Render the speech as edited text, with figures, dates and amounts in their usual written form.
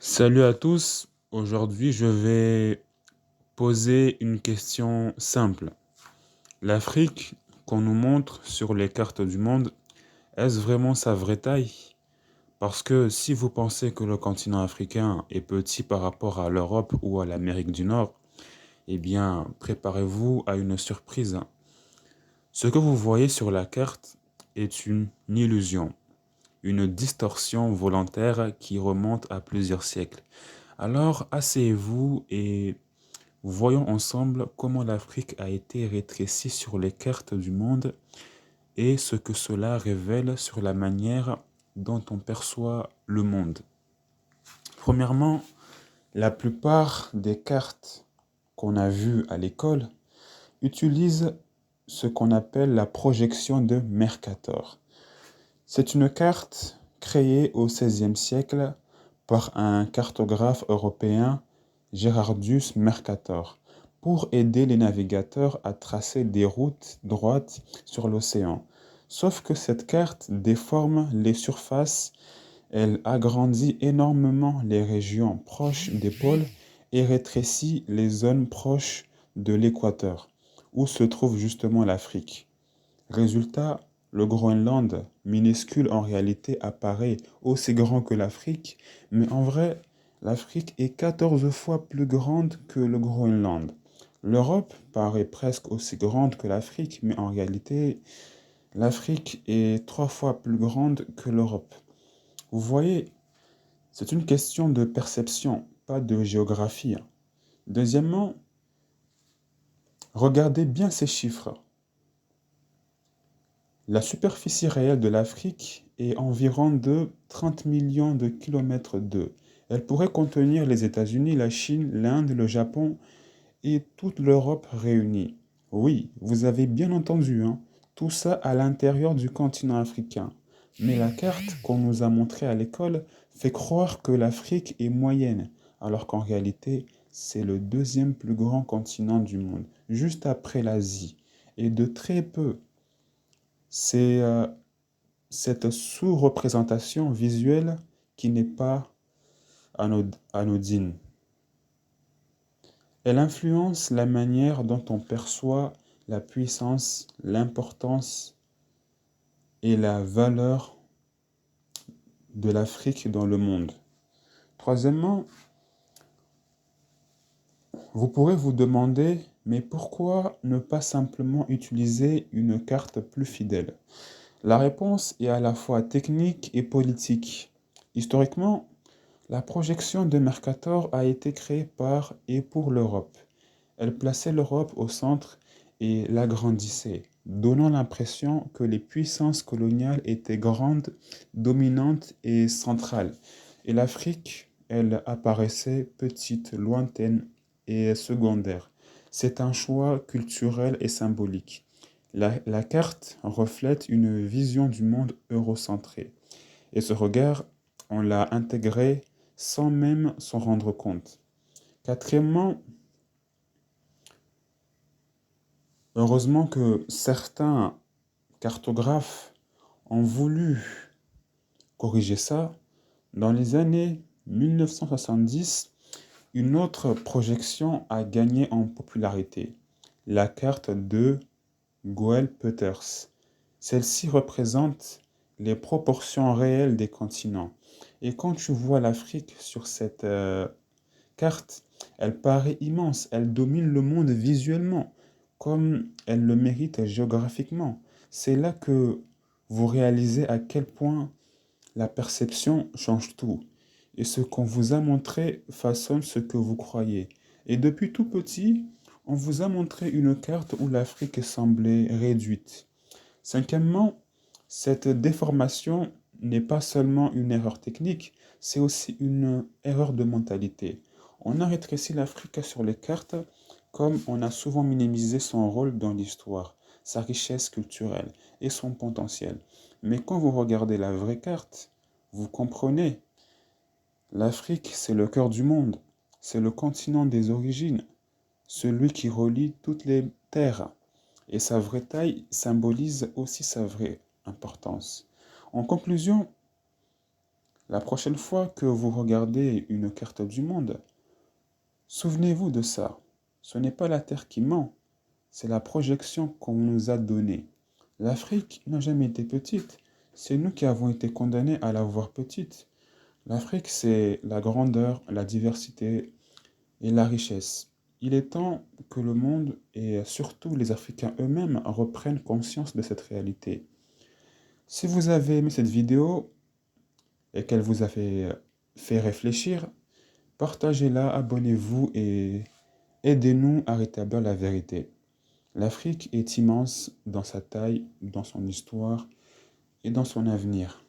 Salut à tous. Aujourd'hui, je vais poser une question simple. L'Afrique qu'on nous montre sur les cartes du monde, est-ce vraiment sa vraie taille? Parce que si vous pensez que le continent africain est petit par rapport à l'Europe ou à l'Amérique du Nord, eh bien, préparez-vous à une surprise. Ce que vous voyez sur la carte est une illusion, une distorsion volontaire qui remonte à plusieurs siècles. Alors, asseyez-vous et voyons ensemble comment l'Afrique a été rétrécie sur les cartes du monde et ce que cela révèle sur la manière dont on perçoit le monde. Premièrement, la plupart des cartes qu'on a vues à l'école utilisent ce qu'on appelle la projection de Mercator. C'est une carte créée au XVIe siècle par un cartographe européen, Gerardus Mercator, pour aider les navigateurs à tracer des routes droites sur l'océan. Sauf que cette carte déforme les surfaces, elle agrandit énormément les régions proches des pôles et rétrécit les zones proches de l'équateur, où se trouve justement l'Afrique. Résultat, le Groenland, minuscule en réalité, apparaît aussi grand que l'Afrique, mais en vrai, l'Afrique est 14 fois plus grande que le Groenland. L'Europe paraît presque aussi grande que l'Afrique, mais en réalité, l'Afrique est 3 fois plus grande que l'Europe. Vous voyez, c'est une question de perception, pas de géographie. Deuxièmement, regardez bien ces chiffres. La superficie réelle de l'Afrique est environ de 30 millions de kilomètres 2. Elle pourrait contenir les États-Unis, la Chine, l'Inde, le Japon et toute l'Europe réunie. Oui, vous avez bien entendu, hein, tout ça à l'intérieur du continent africain. Mais la carte qu'on nous a montrée à l'école fait croire que l'Afrique est moyenne, alors qu'en réalité, c'est le deuxième plus grand continent du monde, juste après l'Asie, et de très peu. C'est cette sous-représentation visuelle qui n'est pas anodine. Elle influence la manière dont on perçoit la puissance, l'importance et la valeur de l'Afrique dans le monde. Troisièmement, vous pourrez vous demander, mais pourquoi ne pas simplement utiliser une carte plus fidèle? La réponse est à la fois technique et politique. Historiquement, la projection de Mercator a été créée par et pour l'Europe. Elle plaçait l'Europe au centre et l'agrandissait, donnant l'impression que les puissances coloniales étaient grandes, dominantes et centrales, et l'Afrique, elle, apparaissait petite, lointaine et secondaire. C'est un choix culturel et symbolique. La carte reflète une vision du monde eurocentré. Et ce regard, on l'a intégré sans même s'en rendre compte. Quatrièmement, heureusement que certains cartographes ont voulu corriger ça. Dans les années 1970, une autre projection a gagné en popularité, la carte de Goel-Peters. Celle-ci représente les proportions réelles des continents. Et quand tu vois l'Afrique sur cette carte, elle paraît immense, elle domine le monde visuellement, comme elle le mérite géographiquement. C'est là que vous réalisez à quel point la perception change tout. Et ce qu'on vous a montré façonne ce que vous croyez. Et depuis tout petit, on vous a montré une carte où l'Afrique semblait réduite. Cinquièmement, cette déformation n'est pas seulement une erreur technique, c'est aussi une erreur de mentalité. On a rétréci l'Afrique sur les cartes comme on a souvent minimisé son rôle dans l'histoire, sa richesse culturelle et son potentiel. Mais quand vous regardez la vraie carte, vous comprenez, l'Afrique, c'est le cœur du monde, c'est le continent des origines, celui qui relie toutes les terres. Et sa vraie taille symbolise aussi sa vraie importance. En conclusion, La prochaine fois que vous regardez une carte du monde, souvenez-vous de ça. Ce n'est pas la Terre qui ment, c'est la projection qu'on nous a donnée. L'Afrique n'a jamais été petite, c'est nous qui avons été condamnés à la voir petite. L'Afrique, c'est la grandeur, la diversité et la richesse. Il est temps que le monde et surtout les Africains eux-mêmes reprennent conscience de cette réalité. Si vous avez aimé cette vidéo et qu'elle vous a fait réfléchir, partagez-la, abonnez-vous et aidez-nous à rétablir la vérité. L'Afrique est immense dans sa taille, dans son histoire et dans son avenir.